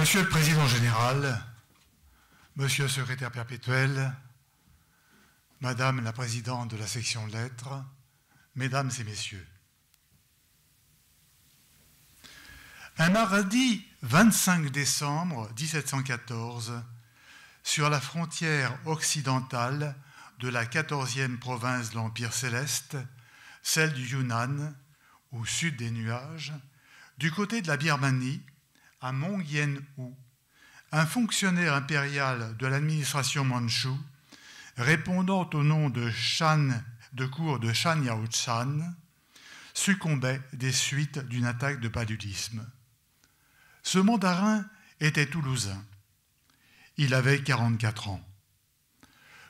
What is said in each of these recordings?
Monsieur le Président général, Monsieur le Secrétaire perpétuel, Madame la Présidente de la section lettres, Mesdames et Messieurs. Un mardi 25 décembre 1714, sur la frontière occidentale de la 14e province de l'Empire céleste, celle du Yunnan, au sud des nuages, du côté de la Birmanie, à Mongyen-hu, un fonctionnaire impérial de l'administration mandchoue, répondant au nom de cour de Shan Yao-chan, succombait des suites d'une attaque de paludisme. Ce mandarin était toulousain. Il avait 44 ans.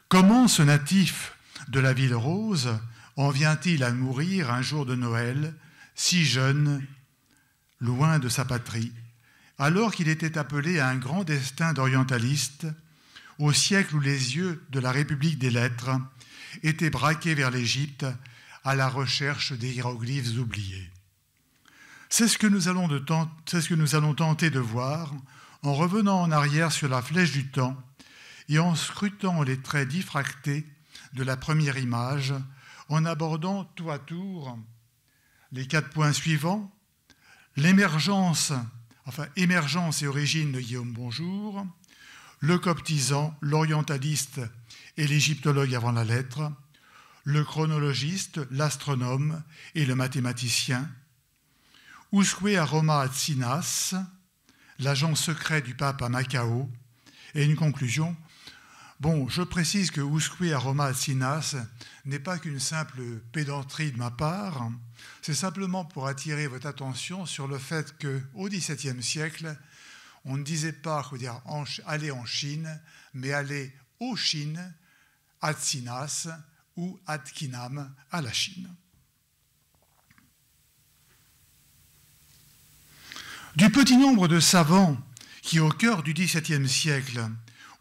Comment ce natif de la ville rose en vient-il à mourir un jour de Noël, si jeune, loin de sa patrie, alors qu'il était appelé à un grand destin d'orientaliste, au siècle où les yeux de la République des lettres étaient braqués vers l'Égypte à la recherche des hiéroglyphes oubliés? C'est ce que nous allons tenter de voir en revenant en arrière sur la flèche du temps et en scrutant les traits diffractés de la première image, en abordant tour à tour les 4 points suivants: émergence et origine de Guillaume Bonjour, le coptisant, l'orientaliste et l'égyptologue avant la lettre, le chronologiste, l'astronome et le mathématicien, Ouskoué Aroma Atsinas, l'agent secret du pape à Macao, et une conclusion. Bon, je précise que Ouskoué Aroma Atsinas n'est pas qu'une simple pédanterie de ma part, c'est simplement pour attirer votre attention sur le fait qu'au XVIIe siècle, on ne disait pas aller en Chine, mais aller aux Chines, Atsinas ou Atkinam à la Chine. Du petit nombre de savants qui, au cœur du XVIIe siècle,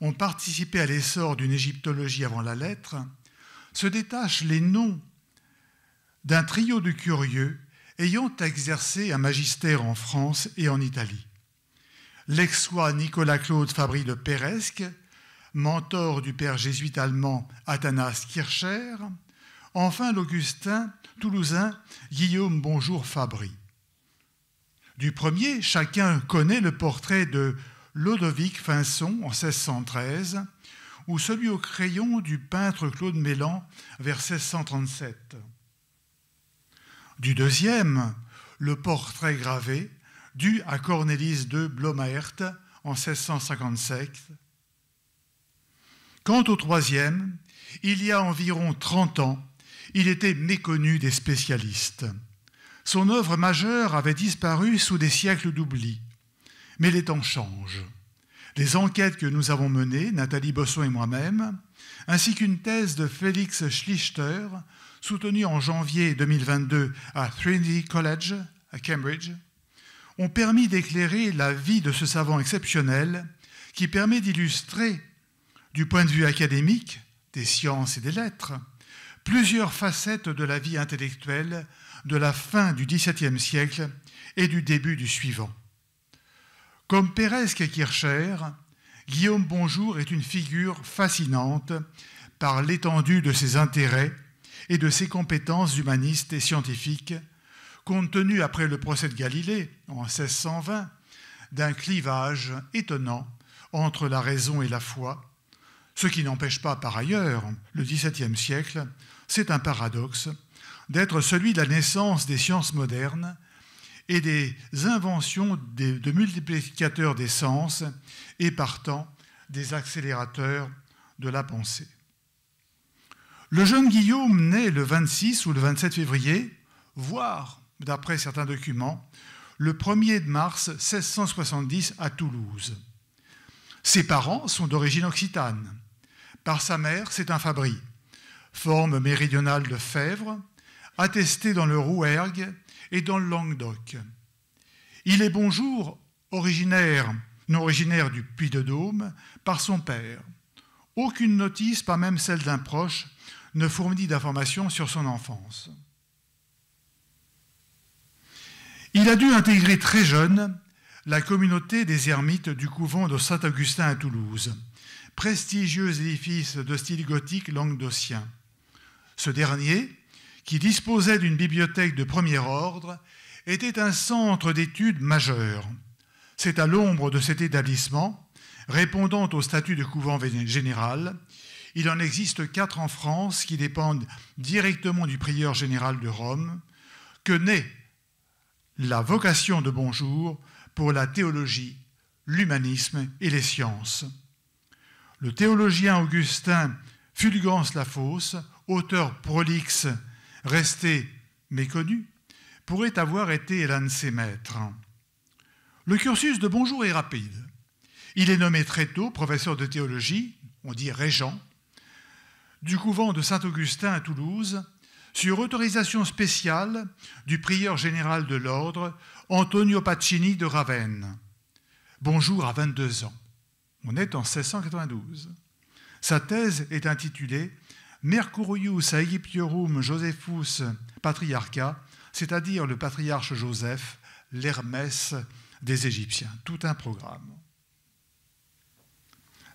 ont participé à l'essor d'une égyptologie avant la lettre, se détachent les noms d'un trio de curieux ayant exercé un magistère en France et en Italie. L'Aixois Nicolas-Claude Fabry de Peresque, mentor du père jésuite allemand Athanas Kircher, enfin l'Augustin toulousain Guillaume Bonjour Fabry. Du premier, chacun connaît le portrait de Lodovic Finson en 1613 ou celui au crayon du peintre Claude Mélan vers 1637. Du deuxième, le portrait gravé dû à Cornelis de Blomaert en 1657. Quant au troisième, il y a environ 30 ans, il était méconnu des spécialistes. Son œuvre majeure avait disparu sous des siècles d'oubli. Mais les temps changent. Les enquêtes que nous avons menées, Nathalie Bosson et moi-même, ainsi qu'une thèse de Félix Schlichter, soutenue en janvier 2022 à Trinity College, à Cambridge, ont permis d'éclairer la vie de ce savant exceptionnel qui permet d'illustrer, du point de vue académique, des sciences et des lettres, plusieurs facettes de la vie intellectuelle de la fin du XVIIe siècle et du début du suivant. Comme Peresque et Kircher, Guillaume Bonjour est une figure fascinante par l'étendue de ses intérêts et de ses compétences humanistes et scientifiques, compte tenu, après le procès de Galilée, en 1620, d'un clivage étonnant entre la raison et la foi, ce qui n'empêche pas, par ailleurs, le XVIIe siècle, c'est un paradoxe, d'être celui de la naissance des sciences modernes et des inventions de multiplicateurs des sens et, partant, des accélérateurs de la pensée. Le jeune Guillaume naît le 26 ou le 27 février, voire, d'après certains documents, le 1er mars 1670 à Toulouse. Ses parents sont d'origine occitane. Par sa mère, c'est un Fabry, forme méridionale de Fèvre, attesté dans le Rouergue et dans le Languedoc. Il est Bonjour, non originaire du Puy-de-Dôme, par son père. Aucune notice, pas même celle d'un proche, ne fournit d'informations sur son enfance. Il a dû intégrer très jeune la communauté des ermites du couvent de Saint-Augustin à Toulouse, prestigieux édifice de style gothique languedocien. Ce dernier, qui disposait d'une bibliothèque de premier ordre, était un centre d'études majeur. C'est à l'ombre de cet établissement, répondant au statut de couvent général, il en existe 4 en France qui dépendent directement du prieur général de Rome, que naît la vocation de Bonjour pour la théologie, l'humanisme et les sciences. Le théologien Augustin Fulgence Lafosse, auteur prolixe resté méconnu, pourrait avoir été l'un de ses maîtres. Le cursus de Bonjour est rapide. Il est nommé très tôt professeur de théologie, on dit régent, du couvent de Saint-Augustin à Toulouse, sur autorisation spéciale du prieur général de l'ordre, Antonio Pacini de Ravenne. Bonjour a 22 ans. On est en 1692. Sa thèse est intitulée Mercurius Aegyptiorum Josephus Patriarcha, c'est-à-dire le patriarche Joseph, l'Hermès des Égyptiens. Tout un programme.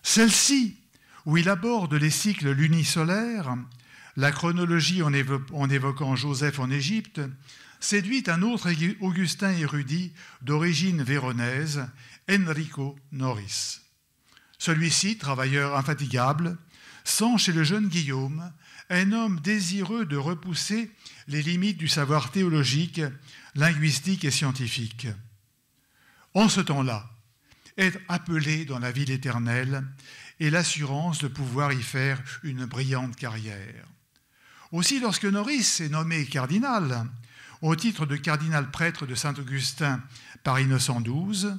Celle-ci, où il aborde les cycles lunisolaires, la chronologie en évoquant Joseph en Égypte, séduit un autre Augustin érudit d'origine véronaise, Enrico Noris. Celui-ci, travailleur infatigable, sent chez le jeune Guillaume un homme désireux de repousser les limites du savoir théologique, linguistique et scientifique. En ce temps-là, être appelé dans la ville éternelle et l'assurance de pouvoir y faire une brillante carrière. Aussi, lorsque Noris est nommé cardinal, au titre de cardinal-prêtre de Saint-Augustin par Innocent XII,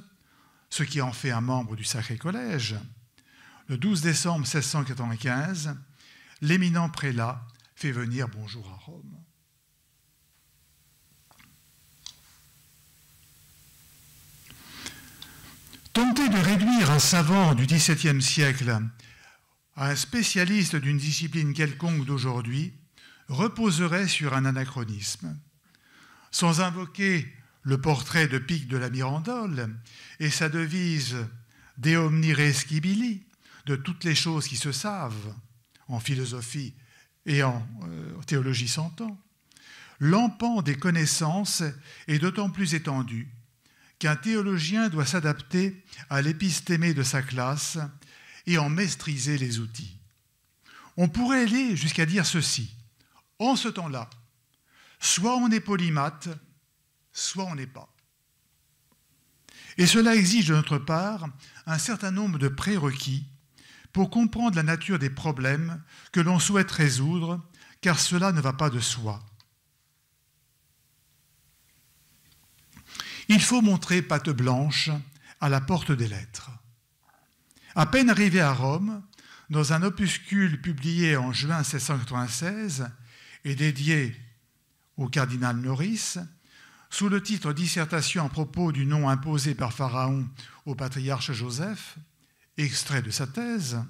ce qui en fait un membre du Sacré Collège, le 12 décembre 1695, l'éminent prélat fait venir Bonjour à Rome. Tenter de réduire un savant du XVIIe siècle à un spécialiste d'une discipline quelconque d'aujourd'hui reposerait sur un anachronisme. Sans invoquer le portrait de Pic de la Mirandole et sa devise « De omnire scibili », de toutes les choses qui se savent, en philosophie et en théologie s'entend, l'empan des connaissances est d'autant plus étendu qu'un théologien doit s'adapter à l'épistémé de sa classe et en maîtriser les outils. On pourrait aller jusqu'à dire ceci. En ce temps-là, soit on est polymathe, soit on n'est pas. Et cela exige de notre part un certain nombre de prérequis pour comprendre la nature des problèmes que l'on souhaite résoudre, car cela ne va pas de soi. Il faut montrer patte blanche à la porte des lettres. À peine arrivé à Rome, dans un opuscule publié en juin 1696 et dédié au cardinal Noris, sous le titre « Dissertation à propos du nom imposé par Pharaon au patriarche Joseph », extrait de sa thèse,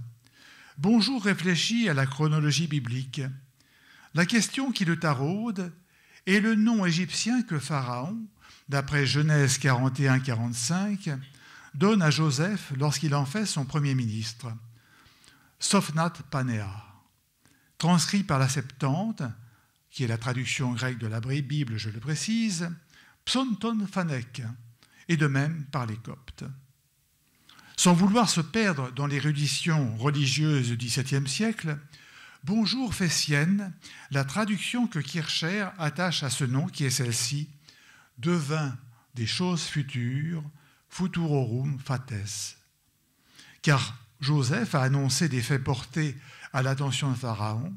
Bonjour réfléchit à la chronologie biblique. La question qui le taraude est le nom égyptien que Pharaon, d'après Genèse 41-45, donne à Joseph lorsqu'il en fait son premier ministre, Sophnat Panéa, transcrit par la Septante, qui est la traduction grecque de la Bible, je le précise, Psonton Phanek, et de même par les Coptes. Sans vouloir se perdre dans l'érudition religieuse du XVIIe siècle, Bonjour fait sienne la traduction que Kircher attache à ce nom qui est celle-ci, devint des choses futures, futurorum fates. Car Joseph a annoncé des faits portés à l'attention de Pharaon,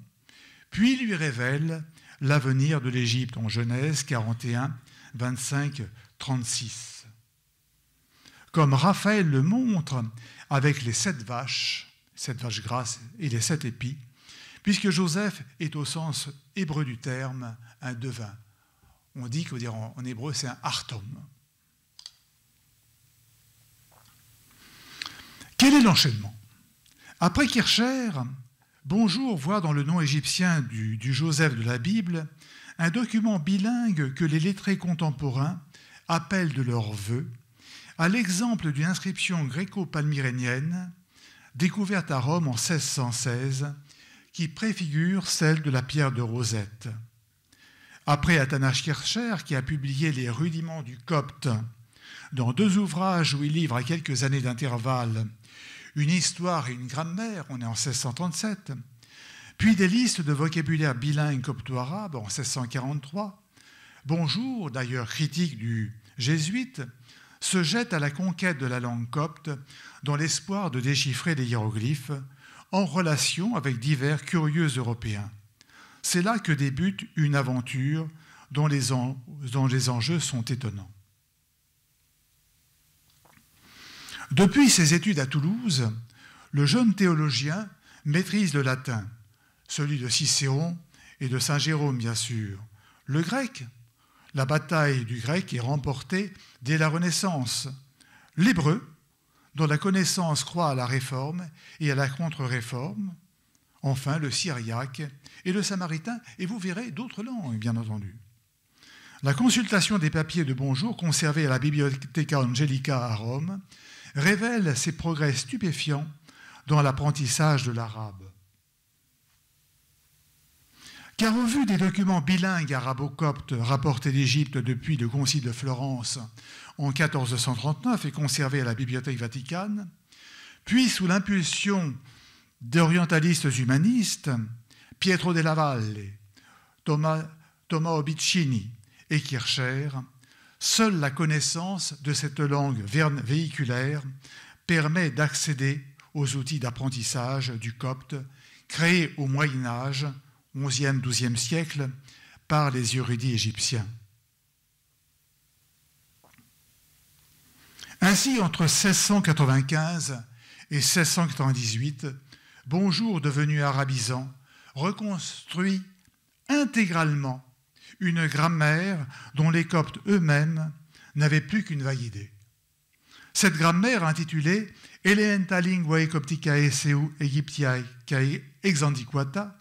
puis lui révèle l'avenir de l'Égypte en Genèse 41, 25, 36. Comme Raphaël le montre avec les 7 vaches grasses et les 7 épis, puisque Joseph est au sens hébreu du terme un devin. On dit qu'en hébreu c'est un artom. Quel est l'enchaînement? Après Kircher, Bonjour voit dans le nom égyptien du Joseph de la Bible un document bilingue que les lettrés contemporains appellent de leur vœu, à l'exemple d'une inscription gréco-palmyrénienne découverte à Rome en 1616 qui préfigure celle de la pierre de Rosette. Après Athanase Kircher, qui a publié les rudiments du copte dans 2 ouvrages où il livre à quelques années d'intervalle une histoire et une grammaire, on est en 1637, puis des listes de vocabulaire bilingue copto-arabe en 1643, Bonjour, d'ailleurs critique du jésuite, se jette à la conquête de la langue copte dans l'espoir de déchiffrer les hiéroglyphes en relation avec divers curieux européens. C'est là que débute une aventure dont les enjeux sont étonnants. Depuis ses études à Toulouse, le jeune théologien maîtrise le latin, celui de Cicéron et de Saint Jérôme bien sûr. Le grec, la bataille du grec est remportée dès la Renaissance. L'hébreu, dont la connaissance croît à la Réforme et à la contre-réforme. Enfin, le syriaque et le samaritain, et vous verrez d'autres langues, bien entendu. La consultation des papiers de Bonjour, conservés à la Bibliotheca Angelica à Rome, révèle ses progrès stupéfiants dans l'apprentissage de l'arabe. Car au vu des documents bilingues arabo-coptes rapportés d'Égypte depuis le Concile de Florence en 1439 et conservés à la Bibliothèque Vaticane, puis sous l'impulsion d'orientalistes humanistes, Pietro della Valle, Tommaso Obiccini et Kircher, seule la connaissance de cette langue véhiculaire permet d'accéder aux outils d'apprentissage du copte créés au Moyen Âge, 11e, 12e siècle, par les érudits égyptiens. Ainsi, entre 1695 et 1698, Bonjour, devenu arabisant, reconstruit intégralement une grammaire dont les Coptes eux-mêmes n'avaient plus qu'une vague idée. Cette grammaire, intitulée Elementa Linguae Copticae Seu Egyptiae Cae Exantiquata,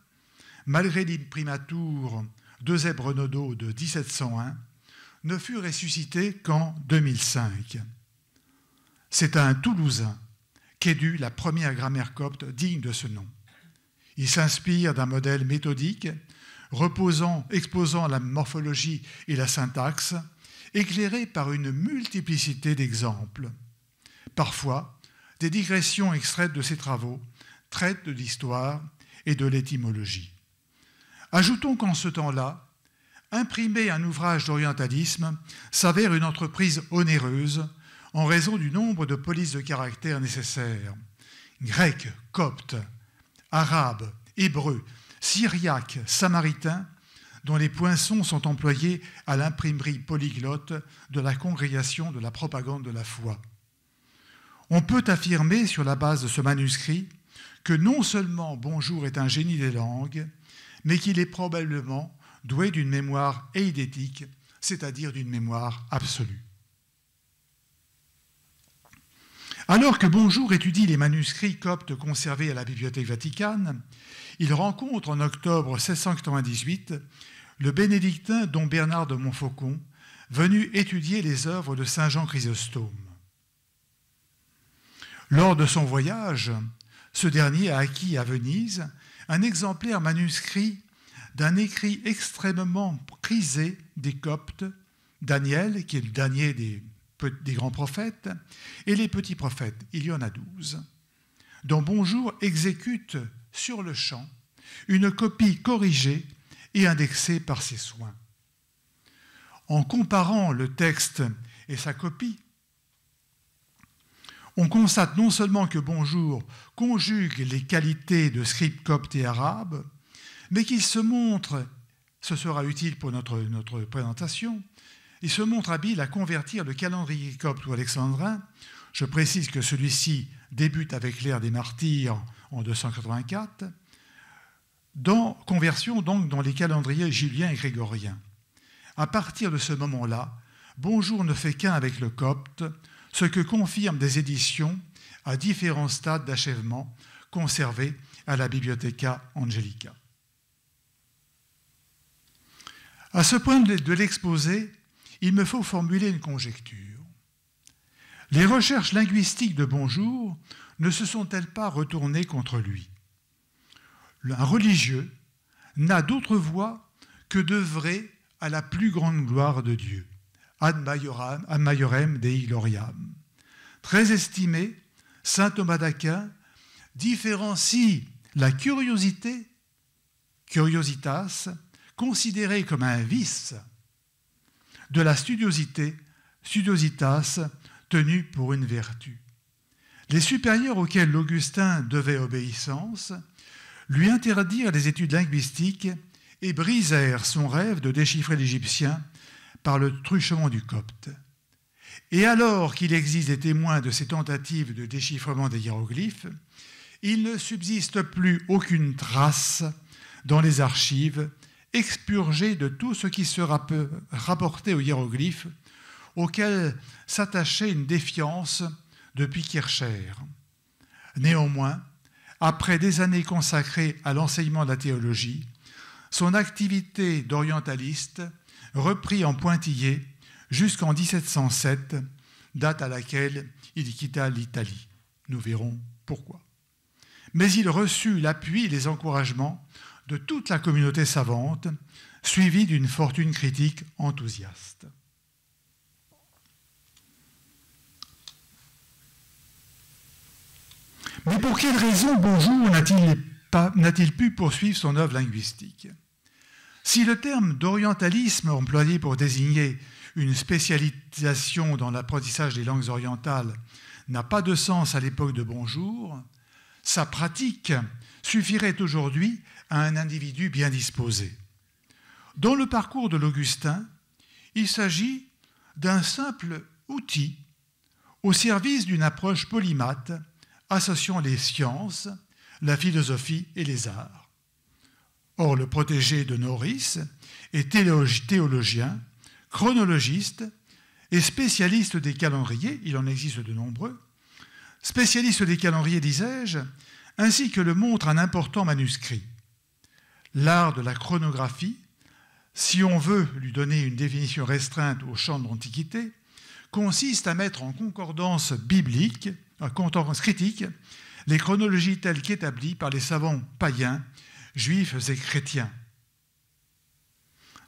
malgré l'imprimatur d'Eusèbe Renaudot de 1701, ne fut ressuscitée qu'en 2005. C'est à un Toulousain qu'est due la première grammaire copte digne de ce nom. Il s'inspire d'un modèle méthodique exposant la morphologie et la syntaxe, éclairé par une multiplicité d'exemples. Parfois, des digressions extraites de ses travaux traitent de l'histoire et de l'étymologie. Ajoutons qu'en ce temps-là, imprimer un ouvrage d'orientalisme s'avère une entreprise onéreuse en raison du nombre de polices de caractères nécessaires. Grec, copte, arabe, hébreu, syriaque, samaritain, dont les poinçons sont employés à l'imprimerie polyglotte de la Congrégation de la propagande de la foi. On peut affirmer, sur la base de ce manuscrit, que non seulement Bonjour est un génie des langues, mais qu'il est probablement doué d'une mémoire eidétique, c'est-à-dire d'une mémoire absolue. Alors que Bonjour étudie les manuscrits coptes conservés à la Bibliothèque Vaticane, il rencontre en octobre 1698 le bénédictin don Bernard de Montfaucon, venu étudier les œuvres de saint Jean Chrysostome. Lors de son voyage, ce dernier a acquis à Venise un exemplaire manuscrit d'un écrit extrêmement prisé des Coptes, Daniel, qui est le dernier des grands prophètes, et les petits prophètes, il y en a 12, dont Bonjour exécute sur le champ une copie corrigée et indexée par ses soins. En comparant le texte et sa copie, on constate non seulement que Bonjour conjugue les qualités de scribe copte et arabe, mais qu'il se montre, ce sera utile pour notre présentation, il se montre habile à convertir le calendrier copte ou alexandrin. Je précise que celui-ci débute avec l'ère des martyrs en 284, conversion donc dans les calendriers juliens et grégoriens. À partir de ce moment-là, Bonjour ne fait qu'un avec le copte, ce que confirment des éditions à différents stades d'achèvement conservées à la Bibliotheca Angelica. À ce point de l'exposé, il me faut formuler une conjecture. Les recherches linguistiques de Bonjour ne se sont-elles pas retournées contre lui? Un religieux n'a d'autre voie que d'œuvrer à la plus grande gloire de Dieu. Ad maiorem Dei gloriam. Très estimé, saint Thomas d'Aquin différencie la curiosité, curiositas, considérée comme un vice, de la studiosité, studiositas, tenue pour une vertu. Les supérieurs auxquels l'Augustin devait obéissance lui interdirent les études linguistiques et brisèrent son rêve de déchiffrer l'égyptien par le truchement du copte. Et alors qu'il existe des témoins de ces tentatives de déchiffrement des hiéroglyphes, il ne subsiste plus aucune trace dans les archives expurgées de tout ce qui sera rapporté aux hiéroglyphes, auxquels s'attachait une défiance depuis Kircher. Néanmoins, après des années consacrées à l'enseignement de la théologie, son activité d'orientaliste reprit en pointillé jusqu'en 1707, date à laquelle il quitta l'Italie. Nous verrons pourquoi. Mais il reçut l'appui et les encouragements de toute la communauté savante, suivi d'une fortune critique enthousiaste. Mais pour quelle raison Bonjour n'a-t-il pu poursuivre son œuvre linguistique? Si le terme d'orientalisme employé pour désigner une spécialisation dans l'apprentissage des langues orientales n'a pas de sens à l'époque de Bonjour, sa pratique suffirait aujourd'hui à un individu bien disposé. Dans le parcours de l'Augustin, il s'agit d'un simple outil au service d'une approche polymathe associant les sciences, la philosophie et les arts. Or, le protégé de Norris est théologien, chronologiste et spécialiste des calendriers, il en existe de nombreux, spécialiste des calendriers, disais-je, ainsi que le montre un important manuscrit. L'art de la chronographie, si on veut lui donner une définition restreinte au champ de l'Antiquité, consiste à mettre en concordance biblique, en concordance critique, les chronologies telles qu'établies par les savants païens, juifs et chrétiens.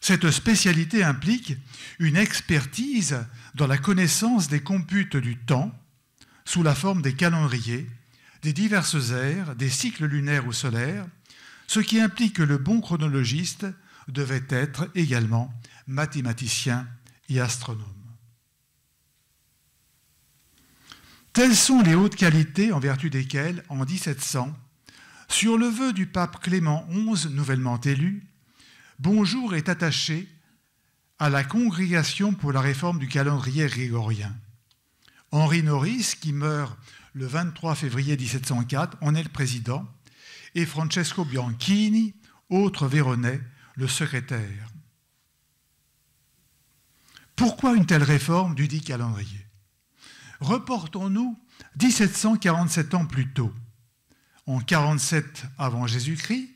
Cette spécialité implique une expertise dans la connaissance des computes du temps sous la forme des calendriers, des diverses ères, des cycles lunaires ou solaires, ce qui implique que le bon chronologiste devait être également mathématicien et astronome. Telles sont les hautes qualités en vertu desquelles, en 1700, sur le vœu du pape Clément XI nouvellement élu, Bonjour est attaché à la Congrégation pour la réforme du calendrier grégorien. Henri Norris, qui meurt le 23 février 1704, en est le président, et Francesco Bianchini, autre Véronais, le secrétaire. Pourquoi une telle réforme du dit calendrier? Reportons-nous 1747 ans plus tôt, en 47 avant Jésus-Christ,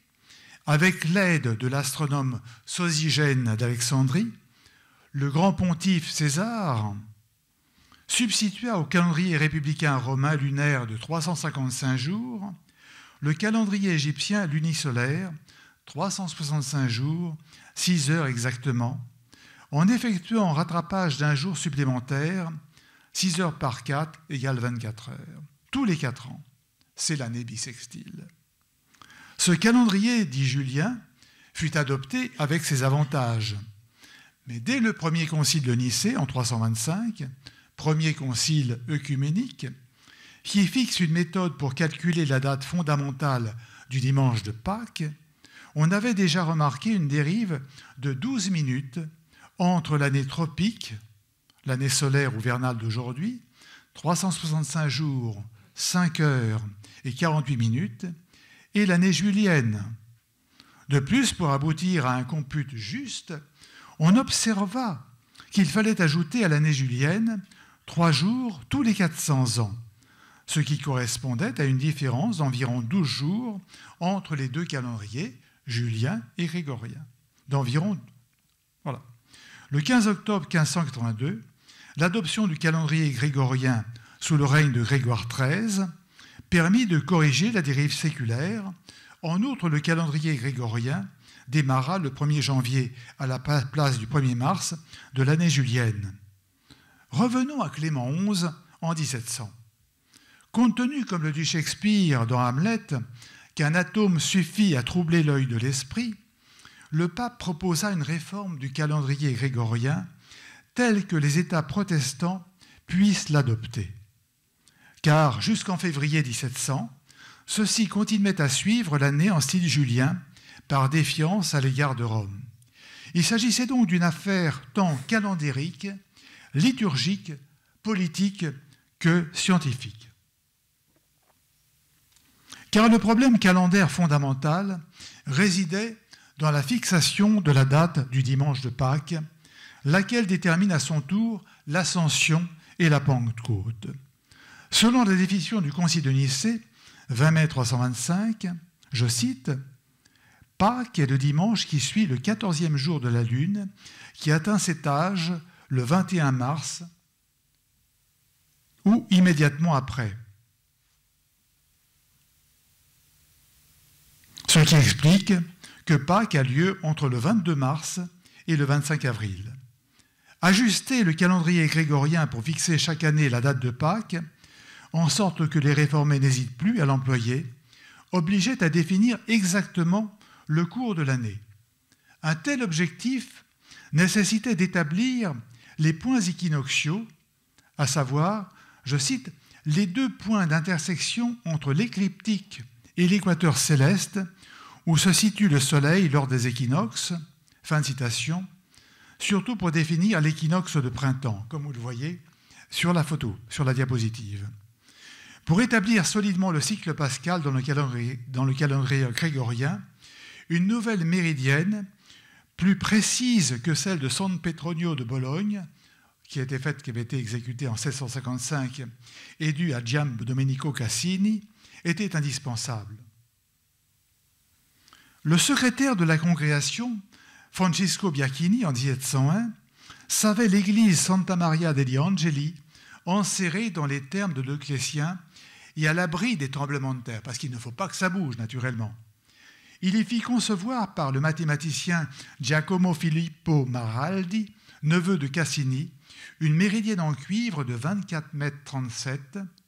avec l'aide de l'astronome Sosygène d'Alexandrie, le grand pontife César substitua au calendrier républicain romain lunaire de 355 jours le calendrier égyptien lunisolaire, 365 jours, 6 heures exactement, en effectuant un rattrapage d'un jour supplémentaire, 6 heures par 4 égale 24 heures. Tous les 4 ans, c'est l'année bissextile. Ce calendrier, dit Julien, fut adopté avec ses avantages. Mais dès le premier concile de Nicée, en 325, premier concile œcuménique, qui fixe une méthode pour calculer la date fondamentale du dimanche de Pâques, on avait déjà remarqué une dérive de 12 minutes entre l'année tropique, l'année solaire ou vernale d'aujourd'hui, 365 jours, 5 heures et 48 minutes, et l'année julienne. De plus, pour aboutir à un compute juste, on observa qu'il fallait ajouter à l'année julienne 3 jours tous les 400 ans, ce qui correspondait à une différence d'environ 12 jours entre les deux calendriers, julien et grégorien. Voilà. Le 15 octobre 1582, l'adoption du calendrier grégorien sous le règne de Grégoire XIII, permit de corriger la dérive séculaire. En outre, le calendrier grégorien démarra le 1er janvier à la place du 1er mars de l'année julienne. Revenons à Clément XI en 1700. Compte tenu, comme le dit Shakespeare dans Hamlet, qu'un atome suffit à troubler l'œil de l'esprit, le pape proposa une réforme du calendrier grégorien telle que les États protestants puissent l'adopter. Car jusqu'en février 1700, ceux-ci continuaient à suivre l'année en style julien par défiance à l'égard de Rome. Il s'agissait donc d'une affaire tant calendérique, liturgique, politique que scientifique. Car le problème calendaire fondamental résidait dans la fixation de la date du dimanche de Pâques, laquelle détermine à son tour l'Ascension et la Pentecôte. Selon la définition du Concile de Nicée, 20 mai 325, je cite, « Pâques est le dimanche qui suit le 14e jour de la lune, qui atteint cet âge le 21 mars ou immédiatement après. » Ce qui explique que Pâques a lieu entre le 22 mars et le 25 avril. Ajuster le calendrier grégorien pour fixer chaque année la date de Pâques, en sorte que les réformés n'hésitent plus à l'employer, obligeait à définir exactement le cours de l'année. Un tel objectif nécessitait d'établir les points équinoxiaux, à savoir, je cite, « les deux points d'intersection entre l'écliptique et l'équateur céleste, où se situe le Soleil lors des équinoxes », fin de citation, surtout pour définir l'équinoxe de printemps, comme vous le voyez sur la photo, sur la diapositive. Pour établir solidement le cycle pascal dans le calendrier grégorien, une nouvelle méridienne, plus précise que celle de San Petronio de Bologne, qui avait été exécutée en 1655 et due à Gian Domenico Cassini, était indispensable. Le secrétaire de la congrégation, Francesco Biachini, en 1701, savait l'église Santa Maria degli Angeli enserrée dans les termes de l'Ecclésien et à l'abri des tremblements de terre, parce qu'il ne faut pas que ça bouge, naturellement. Il y fit concevoir par le mathématicien Giacomo Filippo Maraldi, neveu de Cassini, une méridienne en cuivre de 24,37 mètres,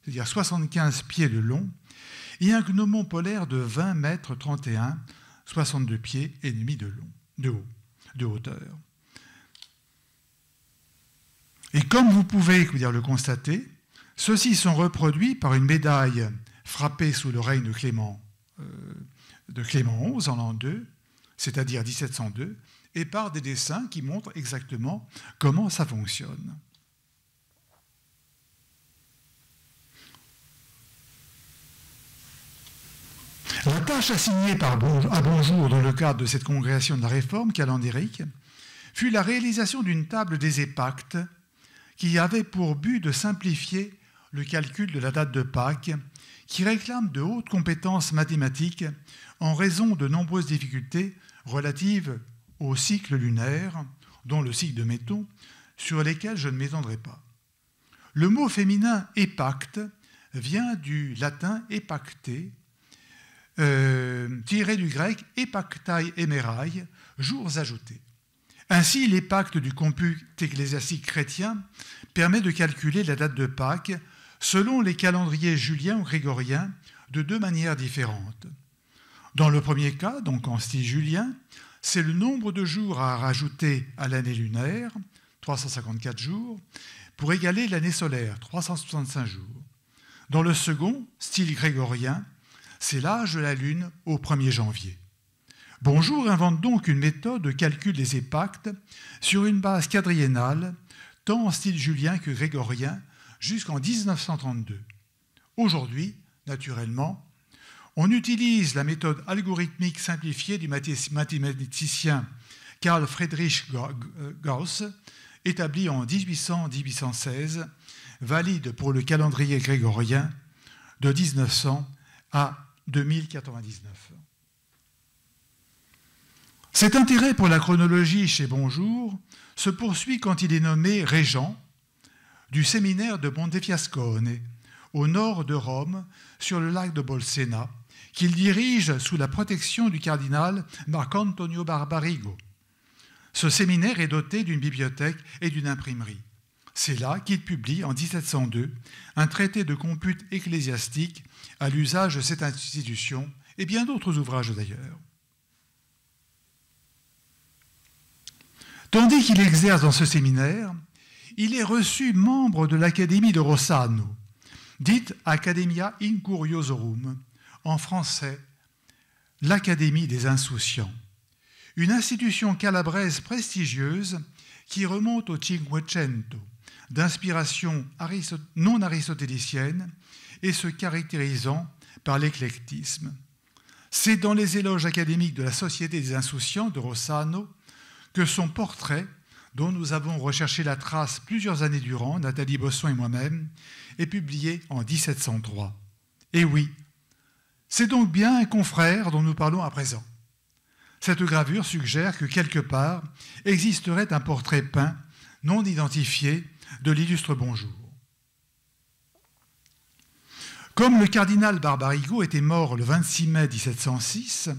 c'est-à-dire 75 pieds de long, et un gnomon polaire de 20,31 mètres, 62 pieds et demi de hauteur. Et comme vous pouvez le constater, ceux-ci sont reproduits par une médaille frappée sous le règne de Clément XI en l'an 2, c'est-à-dire 1702, et par des dessins qui montrent exactement comment ça fonctionne. La tâche assignée à Bonjour dans le cadre de cette congrégation de la réforme calendérique fut la réalisation d'une table des épactes qui avait pour but de simplifier le calcul de la date de Pâques, qui réclame de hautes compétences mathématiques en raison de nombreuses difficultés relatives au cycle lunaire, dont le cycle de Méton, sur lesquels je ne m'étendrai pas. Le mot féminin « épacte » vient du latin « épacté », tiré du grec « épactai emerai », jours ajoutés. Ainsi, l'épacte du compute ecclésiastique chrétien permet de calculer la date de Pâques selon les calendriers juliens ou grégoriens de deux manières différentes. Dans le premier cas, donc en style julien, c'est le nombre de jours à rajouter à l'année lunaire, 354 jours, pour égaler l'année solaire, 365 jours. Dans le second, style grégorien, c'est l'âge de la lune au 1er janvier. Bonjour invente donc une méthode de calcul des épactes sur une base quadriennale, tant en style julien que grégorien, jusqu'en 1932. Aujourd'hui, naturellement, on utilise la méthode algorithmique simplifiée du mathématicien Carl Friedrich Gauss, établie en 1800-1816, valide pour le calendrier grégorien de 1900 à 2099. Cet intérêt pour la chronologie chez Bonjour se poursuit quand il est nommé régent du séminaire de Montefiascone, au nord de Rome, sur le lac de Bolsena, qu'il dirige sous la protection du cardinal Marcantonio Barbarigo. Ce séminaire est doté d'une bibliothèque et d'une imprimerie. C'est là qu'il publie en 1702 un traité de compute ecclésiastique à l'usage de cette institution et bien d'autres ouvrages d'ailleurs. Tandis qu'il exerce dans ce séminaire, il est reçu membre de l'Académie de Rossano, dite Academia Incuriosorum, en français, l'Académie des Insouciants, une institution calabraise prestigieuse qui remonte au Cinquecento, d'inspiration non aristotélicienne et se caractérisant par l'éclectisme. C'est dans les éloges académiques de la Société des Insouciants de Rossano que son portrait, dont nous avons recherché la trace plusieurs années durant, Nathalie Bosson et moi-même, est publié en 1703. Et oui, c'est donc bien un confrère dont nous parlons à présent. Cette gravure suggère que quelque part existerait un portrait peint, non identifié, de l'illustre Bonjour. Comme le cardinal Barbarigo était mort le 26 mai 1706,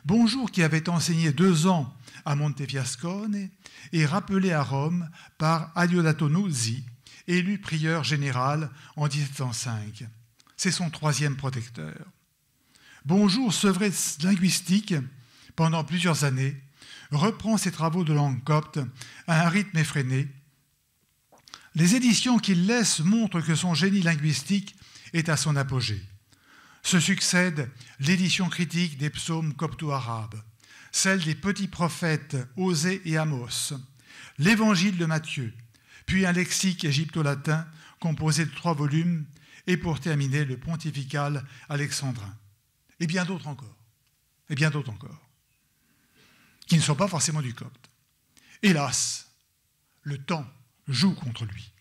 Bonjour, qui avait enseigné 2 ans à Montefiascone, est rappelé à Rome par Adeodato Nuzzi, élu prieur général en 1705. C'est son 3e protecteur. Bonjour, sevré linguistique pendant plusieurs années, reprend ses travaux de langue copte à un rythme effréné. Les éditions qu'il laisse montrent que son génie linguistique est à son apogée. Se succèdent l'édition critique des psaumes copto-arabes, celle des petits prophètes Osée et Amos, l'évangile de Matthieu, puis un lexique égypto-latin composé de 3 volumes, et pour terminer le pontifical alexandrin. Et bien d'autres encore, qui ne sont pas forcément du copte. Hélas, le temps joue contre lui.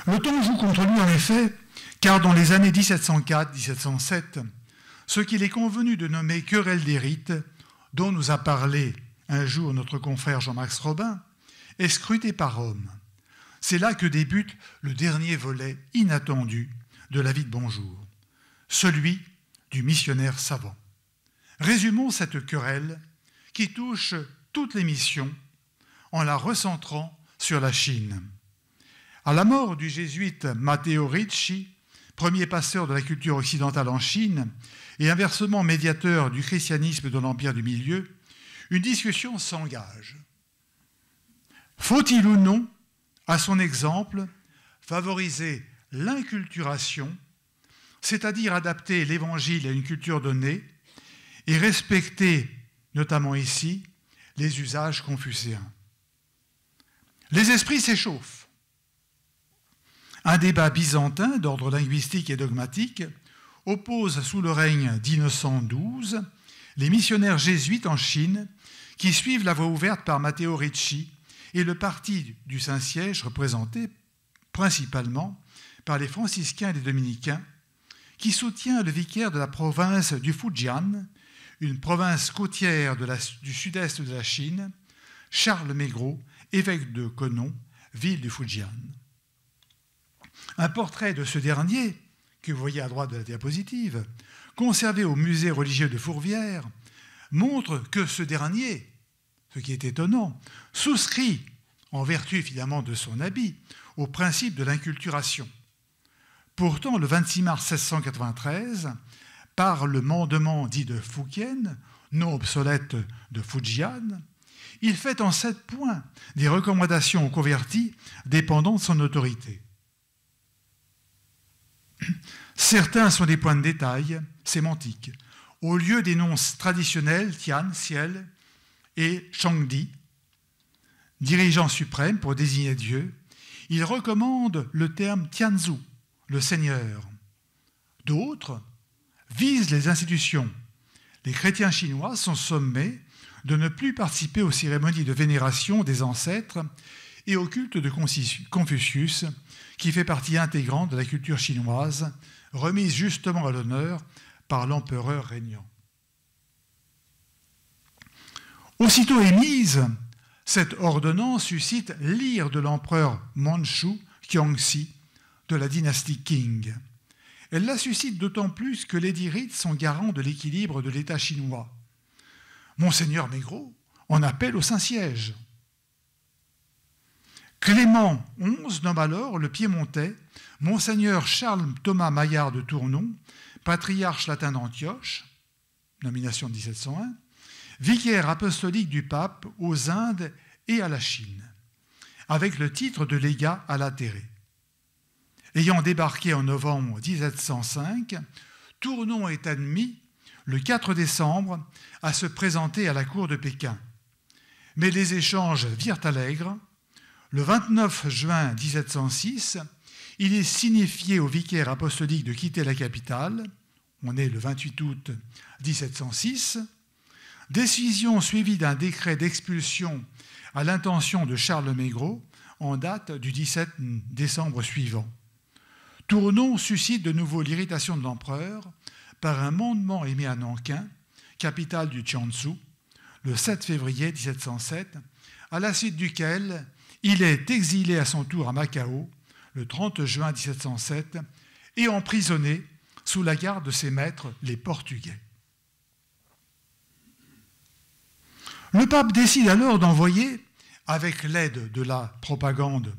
Le temps joue contre lui en effet, car dans les années 1704-1707, ce qu'il est convenu de nommer querelle des rites, dont nous a parlé un jour notre confrère Jean-Max Robin, est scruté par Rome. C'est là que débute le dernier volet inattendu de la vie de Bonjour, celui du missionnaire savant. Résumons cette querelle qui touche toutes les missions en la recentrant sur la Chine. À la mort du jésuite Matteo Ricci, premier passeur de la culture occidentale en Chine et inversement médiateur du christianisme dans l'Empire du Milieu, une discussion s'engage. Faut-il ou non, à son exemple, favoriser l'inculturation, c'est-à-dire adapter l'Évangile à une culture donnée et respecter, notamment ici, les usages confucéens? Les esprits s'échauffent. Un débat byzantin d'ordre linguistique et dogmatique oppose sous le règne d'Innocent XII les missionnaires jésuites en Chine qui suivent la voie ouverte par Matteo Ricci et le parti du Saint-Siège représenté principalement par les franciscains et les dominicains qui soutient le vicaire de la province du Fujian, une province côtière du sud-est de la Chine, Charles Maigret, évêque de Conon, ville du Fujian. Un portrait de ce dernier, que vous voyez à droite de la diapositive, conservé au musée religieux de Fourvière, montre que ce dernier, ce qui est étonnant, souscrit, en vertu évidemment de son habit, au principe de l'inculturation. Pourtant, le 26 mars 1693, par le mandement dit de Fukien, non obsolète de Fujian, il fait en 7 points des recommandations aux convertis dépendant de son autorité. Certains sont des points de détail sémantiques. Au lieu des noms traditionnels Tian, ciel, et Shangdi, dirigeant suprême pour désigner Dieu, il recommande le terme Tianzu, le Seigneur. D'autres visent les institutions. Les chrétiens chinois sont sommés de ne plus participer aux cérémonies de vénération des ancêtres et au culte de Confucius, qui fait partie intégrante de la culture chinoise, remise justement à l'honneur par l'empereur régnant. Aussitôt émise, cette ordonnance suscite l'ire de l'empereur Manchu Kangxi de la dynastie Qing. Elle la suscite d'autant plus que les dirites sont garants de l'équilibre de l'État chinois. Monseigneur Maigret en appelle au Saint-Siège. Clément XI nomme alors le Piémontais Monseigneur Charles Thomas Maillard de Tournon, patriarche latin d'Antioche, nomination de 1701, vicaire apostolique du pape aux Indes et à la Chine, avec le titre de légat à Latéré. Ayant débarqué en novembre 1705, Tournon est admis le 4 décembre à se présenter à la cour de Pékin. Mais les échanges virent à l'aigre. Le 29 juin 1706, il est signifié au vicaire apostolique de quitter la capitale. On est le 28 août 1706. Décision suivie d'un décret d'expulsion à l'intention de Charles Maigret en date du 17 décembre suivant. Tournon suscite de nouveau l'irritation de l'empereur par un mandement émis à Nankin, capitale du Jiangsu, le 7 février 1707, à la suite duquel il est exilé à son tour à Macao le 30 juin 1707 et emprisonné sous la garde de ses maîtres, les Portugais. Le pape décide alors d'envoyer, avec l'aide de la propagande,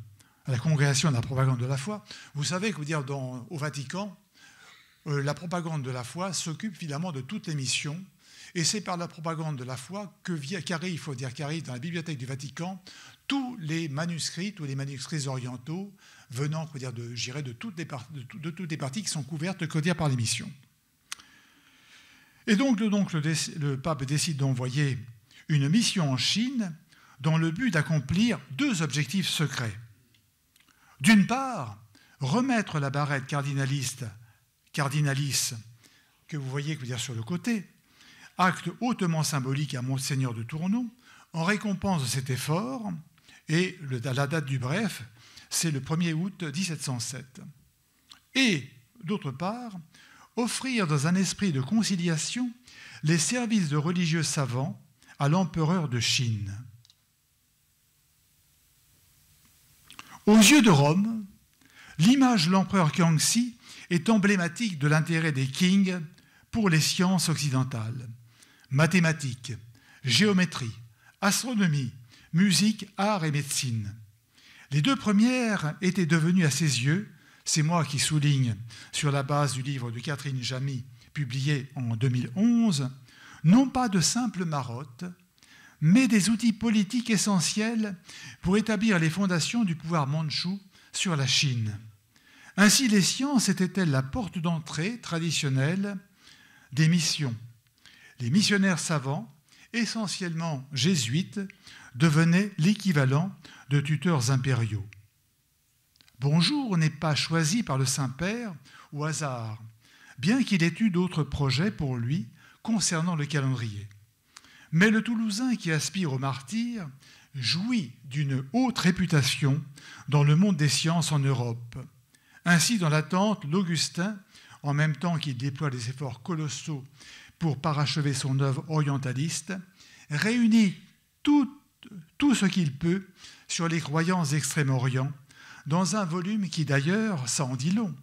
à la congrégation de la propagande de la foi, vous savez que au Vatican, la propagande de la foi s'occupe finalement de toutes les missions, et c'est par la propagande de la foi qu'arrive dans la bibliothèque du Vatican tous les manuscrits orientaux venant de toutes les parties qui sont couvertes par les missions. Et donc le pape décide d'envoyer une mission en Chine dans le but d'accomplir deux objectifs secrets. D'une part, remettre la barrette cardinalis que vous voyez sur le côté, acte hautement symbolique à Monseigneur de Tournon, en récompense de cet effort, et la date du bref, c'est le 1er août 1707. Et, d'autre part, offrir dans un esprit de conciliation les services de religieux savants à l'empereur de Chine. Aux yeux de Rome, l'image de l'empereur Kangxi est emblématique de l'intérêt des Qing pour les sciences occidentales, mathématiques, géométrie, astronomie, musique, art et médecine. Les deux premières étaient devenues à ses yeux, c'est moi qui souligne sur la base du livre de Catherine Jamy, publié en 2011, non pas de simples marottes, mais des outils politiques essentiels pour établir les fondations du pouvoir mandchou sur la Chine. Ainsi, les sciences étaient-elles la porte d'entrée traditionnelle des missions. Les missionnaires savants, essentiellement jésuites, devenaient l'équivalent de tuteurs impériaux. Bonjour n'est pas choisi par le Saint-Père au hasard, bien qu'il ait eu d'autres projets pour lui concernant le calendrier. Mais le Toulousain qui aspire au martyre jouit d'une haute réputation dans le monde des sciences en Europe. Ainsi, dans l'attente, l'Augustin, en même temps qu'il déploie des efforts colossaux pour parachever son œuvre orientaliste, réunit tout ce qu'il peut sur les croyances d'Extrême-Orient dans un volume qui d'ailleurs, ça en dit long,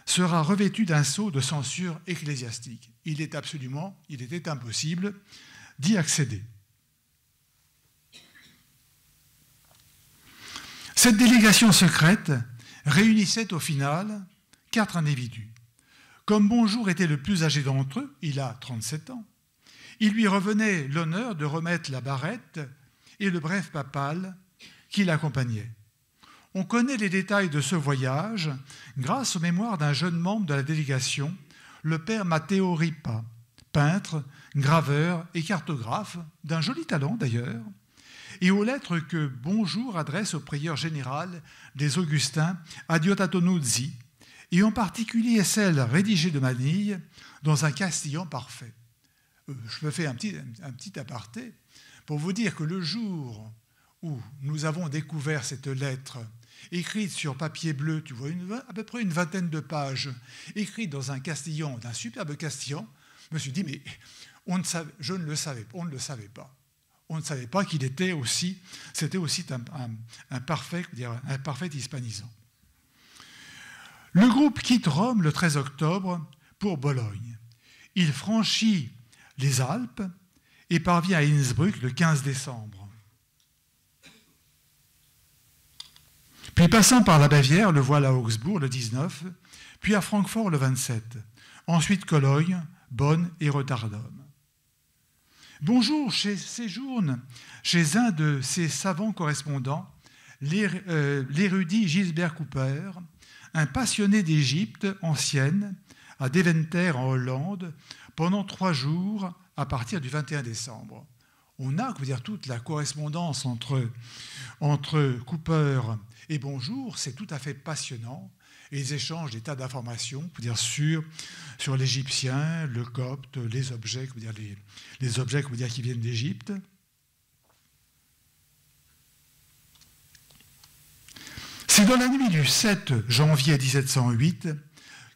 sera revêtu d'un sceau de censure ecclésiastique. Il était impossible d'y accéder. Cette délégation secrète réunissait au final 4 individus. Comme Bonjour était le plus âgé d'entre eux, il a 37 ans, il lui revenait l'honneur de remettre la barrette et le bref papal qui l'accompagnait. On connaît les détails de ce voyage grâce aux mémoires d'un jeune membre de la délégation, le père Matteo Ripa, peintre, graveur et cartographe, d'un joli talent d'ailleurs, et aux lettres que Bonjour adresse au prieur général des Augustins à Diodato Nuzzi, et en particulier celle rédigée de Manille dans un castillan parfait. Je me fais un petit aparté pour vous dire que le jour où nous avons découvert cette lettre écrite sur papier bleu, tu vois, à peu près une vingtaine de pages, écrite dans un castillan, d'un superbe castillan, je me suis dit, mais on ne le savait pas. On ne savait pas qu'il était aussi, c'était aussi un parfait hispanisant. Le groupe quitte Rome le 13 octobre pour Bologne. Il franchit les Alpes et parvient à Innsbruck le 15 décembre. Puis passant par la Bavière, le voilà à Augsbourg le 19, puis à Francfort le 27. Ensuite Cologne, Bonn et Rotterdam. Bonjour séjourne chez un de ses savants correspondants, l'érudit Gilbert Cooper, un passionné d'Égypte ancienne, à Deventer en Hollande, pendant 3 jours à partir du 21 décembre. On a, toute la correspondance entre Cooper et Bonjour, c'est tout à fait passionnant. Et ils échangent des tas d'informations sur l'Égyptien, le copte, les objets, les objets qui viennent d'Égypte. C'est dans la nuit du 7 janvier 1708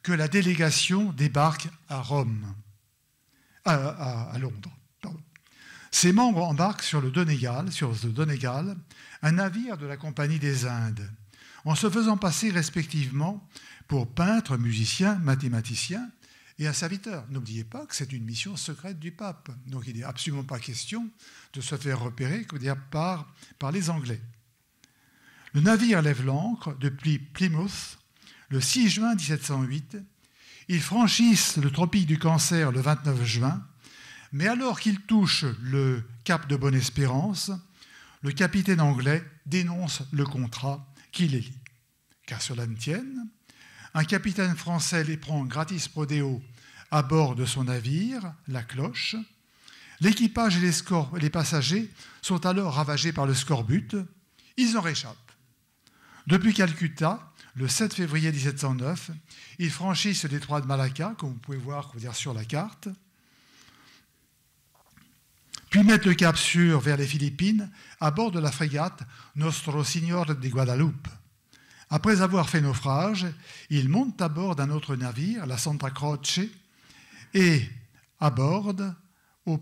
que la délégation débarque à Rome, à Londres. Pardon. Ses membres embarquent sur le Donegal, un navire de la Compagnie des Indes, en se faisant passer respectivement pour peintre, musicien, mathématicien et un serviteur. N'oubliez pas que c'est une mission secrète du pape. Donc il n'est absolument pas question de se faire repérer par les Anglais. Le navire lève l'ancre depuis Plymouth le 6 juin 1708. Ils franchissent le tropique du Cancer le 29 juin, mais alors qu'ils touchent le cap de Bonne-Espérance, le capitaine anglais dénonce le contrat qui les lie. Car cela ne tienne, un capitaine français les prend gratis prodeo à bord de son navire, la Cloche. L'équipage et les passagers sont alors ravagés par le scorbut. Ils en réchappent. Depuis Calcutta, le 7 février 1709, ils franchissent le détroit de Malacca, comme vous pouvez voir sur la carte, puis mettent le cap vers les Philippines à bord de la frégate Nostro Signor de Guadalupe. Après avoir fait naufrage, ils montent à bord d'un autre navire, la Santa Croce, et abordent au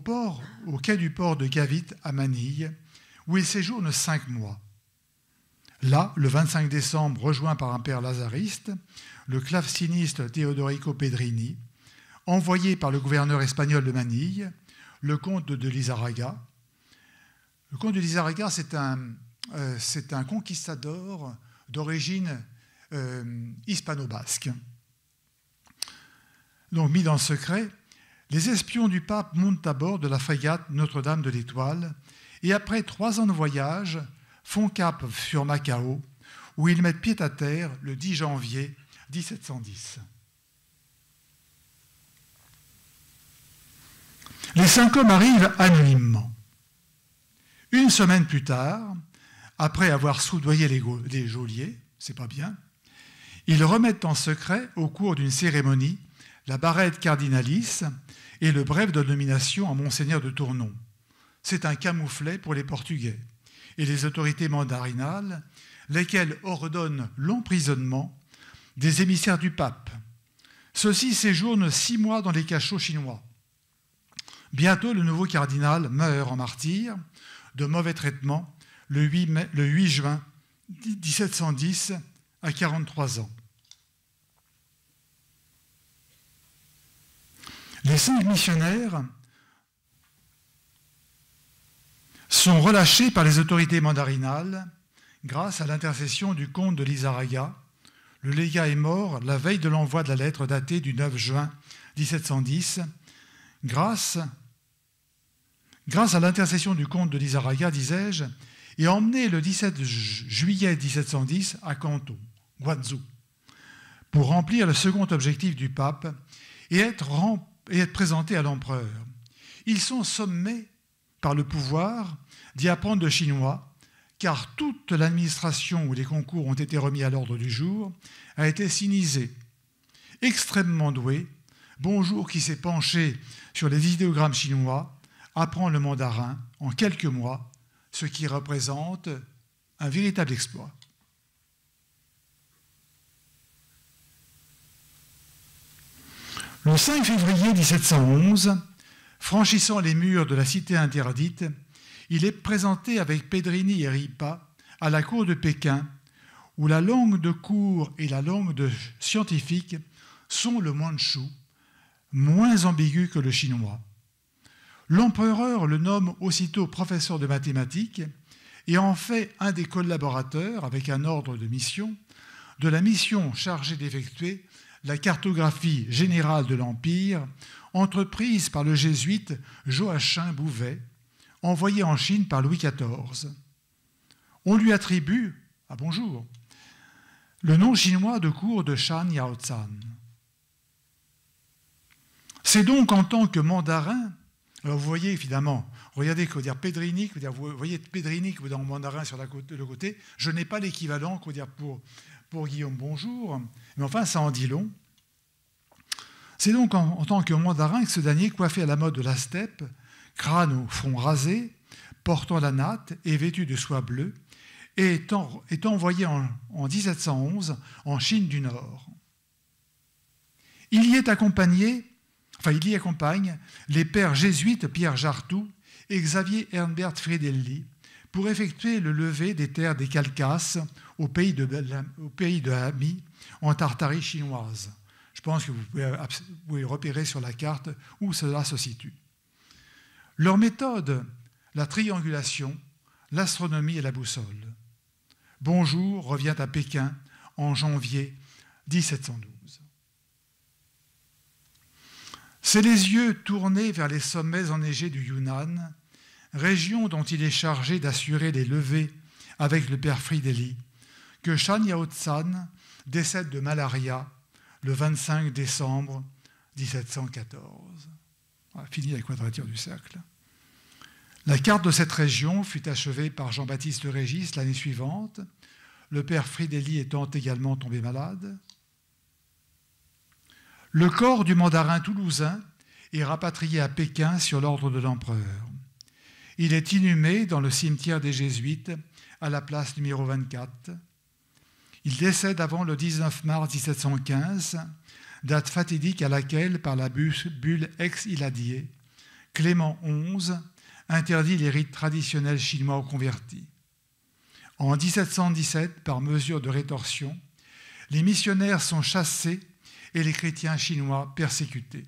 quai du port de Cavite à Manille, où ils séjournent 5 mois. Là, le 25 décembre, rejoint par un père lazariste, le claveciniste Teodorico Pedrini, envoyé par le gouverneur espagnol de Manille, le comte de Lizarraga. Le comte de Lizarraga, c'est un conquistador d'origine hispano-basque. Donc, mis dans le secret, les espions du pape montent à bord de la frégate Notre-Dame de l'Étoile et après 3 ans de voyage, font cap sur Macao, où ils mettent pied à terre le 10 janvier 1710. Les 5 hommes arrivent anonymement. Une semaine plus tard, après avoir soudoyé les geôliers, c'est pas bien, ils remettent en secret, au cours d'une cérémonie, la barrette cardinalice et le bref de nomination à Monseigneur de Tournon. C'est un camouflet pour les Portugais et les autorités mandarinales, lesquelles ordonnent l'emprisonnement des émissaires du pape. Ceux-ci séjournent 6 mois dans les cachots chinois. Bientôt, le nouveau cardinal meurt en martyr de mauvais traitements le 8 juin 1710 à 43 ans. Les 5 missionnaires sont relâchés par les autorités mandarinales grâce à l'intercession du comte de Lizarraga. Le légat est mort la veille de l'envoi de la lettre datée du 9 juin 1710. Grâce à l'intercession du comte de Lizarraga, disais-je, et emmené le 17 juillet 1710 à Canton, Guangzhou, pour remplir le second objectif du pape et être présentés à l'empereur. Ils sont sommés par le pouvoir d'y apprendre le chinois, car toute l'administration où les concours ont été remis à l'ordre du jour a été sinisée. Extrêmement doué, Bonjour, qui s'est penché sur les idéogrammes chinois, apprend le mandarin en quelques mois, ce qui représente un véritable exploit. Le 5 février 1711, franchissant les murs de la cité interdite, il est présenté avec Pedrini et Ripa à la cour de Pékin, où la langue de cour et la langue de scientifique sont le manchu, moins ambigu que le chinois. L'empereur le nomme aussitôt professeur de mathématiques et en fait un des collaborateurs, avec un ordre de mission, de la mission chargée d'effectuer la cartographie générale de l'Empire, entreprise par le jésuite Joachim Bouvet, envoyé en Chine par Louis XIV. On lui attribue, bonjour, le nom chinois de cour de Shan Yao-Zhan. C'est donc en tant que mandarin, alors vous voyez évidemment, regardez, Pedrini, vous voyez Pedrini dans le mandarin sur le côté, je n'ai pas l'équivalent pour Guillaume Bonjour, mais enfin ça en dit long. C'est donc en tant que mandarin que ce dernier, coiffé à la mode de la steppe, crâne au front rasé, portant la natte et vêtu de soie bleue, est envoyé en 1711 en Chine du Nord. Il y accompagne les pères jésuites Pierre Jartou et Xavier Herbert Fridelli pour effectuer le levé des terres des Calcasses au pays de Hami, en Tartarie chinoise. Je pense que vous pouvez repérer sur la carte où cela se situe. Leur méthode, la triangulation, l'astronomie et la boussole. Bonjour revient à Pékin en janvier 1712. C'est les yeux tournés vers les sommets enneigés du Yunnan, région dont il est chargé d'assurer les levées avec le père Fridelli, que Shan Yao-Zhan décède de malaria le 25 décembre 1714. Voilà, fini la quadrature du cercle. La carte de cette région fut achevée par Jean-Baptiste Régis l'année suivante, le père Fridelli étant également tombé malade. Le corps du mandarin toulousain est rapatrié à Pékin sur l'ordre de l'empereur. Il est inhumé dans le cimetière des Jésuites à la place numéro 24. Il décède avant le 19 mars 1715, date fatidique à laquelle, par la bulle ex-Hiladier, Clément XI interdit les rites traditionnels chinois aux convertis. En 1717, par mesure de rétorsion, les missionnaires sont chassés et les chrétiens chinois persécutés.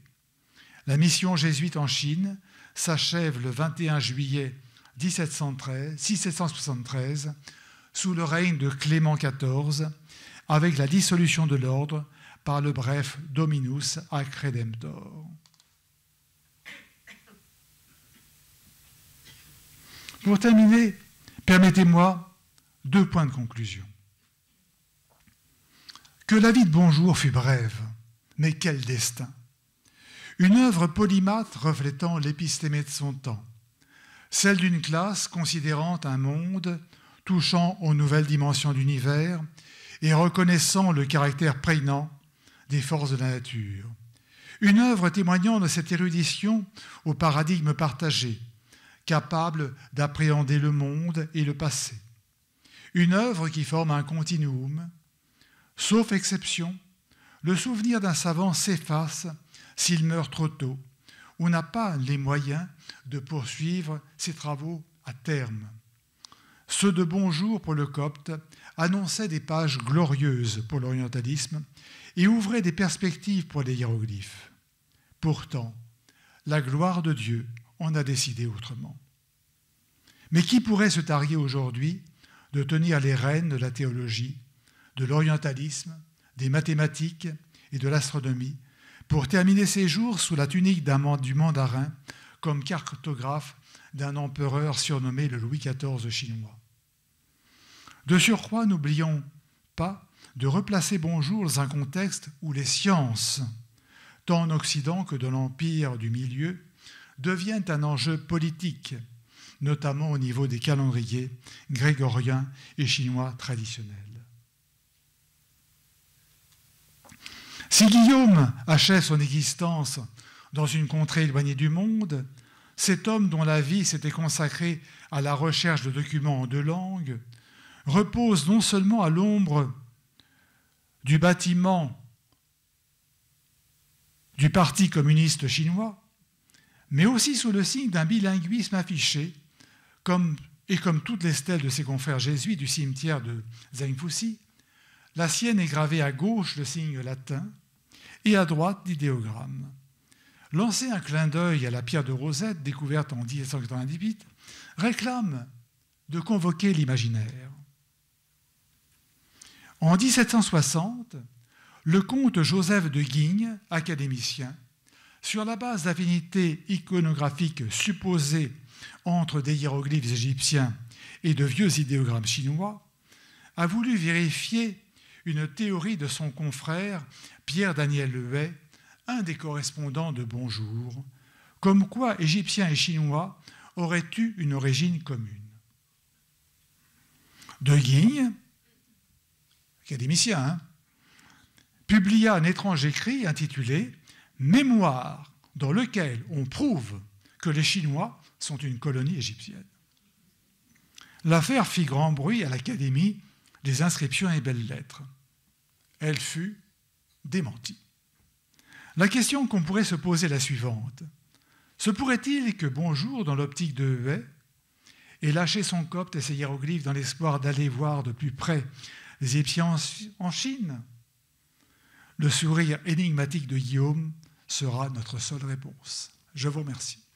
La mission jésuite en Chine s'achève le 21 juillet 1773 sous le règne de Clément XIV, avec la dissolution de l'ordre par le bref Dominus ac Redemptor. Pour terminer, permettez-moi 2 points de conclusion. Que la vie de Bonjour fut brève, mais quel destin! Une œuvre polymathe reflétant l'épistémé de son temps, celle d'une classe considérant un monde touchant aux nouvelles dimensions de l'univers et reconnaissant le caractère prégnant des forces de la nature. Une œuvre témoignant de cette érudition au paradigme partagé, capable d'appréhender le monde et le passé. Une œuvre qui forme un continuum. Sauf exception, le souvenir d'un savant s'efface s'il meurt trop tôt ou n'a pas les moyens de poursuivre ses travaux à terme. Ceux de Bonjour pour le copte annonçaient des pages glorieuses pour l'orientalisme et ouvraient des perspectives pour les hiéroglyphes. Pourtant, la gloire de Dieu en a décidé autrement. Mais qui pourrait se targuer aujourd'hui de tenir les rênes de la théologie, de l'orientalisme, des mathématiques et de l'astronomie, pour terminer ses jours sous la tunique du mandarin comme cartographe d'un empereur surnommé le Louis XIV chinois. De surcroît, n'oublions pas de replacer Bonjour dans un contexte où les sciences, tant en Occident que dans l'Empire du Milieu, deviennent un enjeu politique, notamment au niveau des calendriers grégoriens et chinois traditionnels. Si Guillaume achève son existence dans une contrée éloignée du monde, cet homme dont la vie s'était consacrée à la recherche de documents en 2 langues repose non seulement à l'ombre du bâtiment du Parti communiste chinois, mais aussi sous le signe d'un bilinguisme affiché et comme toutes les stèles de ses confrères jésuites du cimetière de Zhengfuxi, la sienne est gravée à gauche le signe latin et à droite l'idéogramme. Lancer un clin d'œil à la pierre de Rosette, découverte en 1798, réclame de convoquer l'imaginaire. En 1760, le comte Joseph de Guignes, académicien, sur la base d'affinités iconographiques supposées entre des hiéroglyphes égyptiens et de vieux idéogrammes chinois, a voulu vérifier une théorie de son confrère Pierre-Daniel Lehay, un des correspondants de Bonjour, comme quoi Égyptiens et Chinois auraient eu une origine commune. De Guignes, académicien, publia un étrange écrit intitulé « Mémoire » dans lequel on prouve que les Chinois sont une colonie égyptienne. L'affaire fit grand bruit à l'Académie des inscriptions et belles-lettres. Elle fut démentie. La question qu'on pourrait se poser est la suivante. Se pourrait-il que Bonjour, dans l'optique de Lehay, ait lâché son copte et ses hiéroglyphes dans l'espoir d'aller voir de plus près les Égyptiens en Chine? Le sourire énigmatique de Guillaume sera notre seule réponse. Je vous remercie.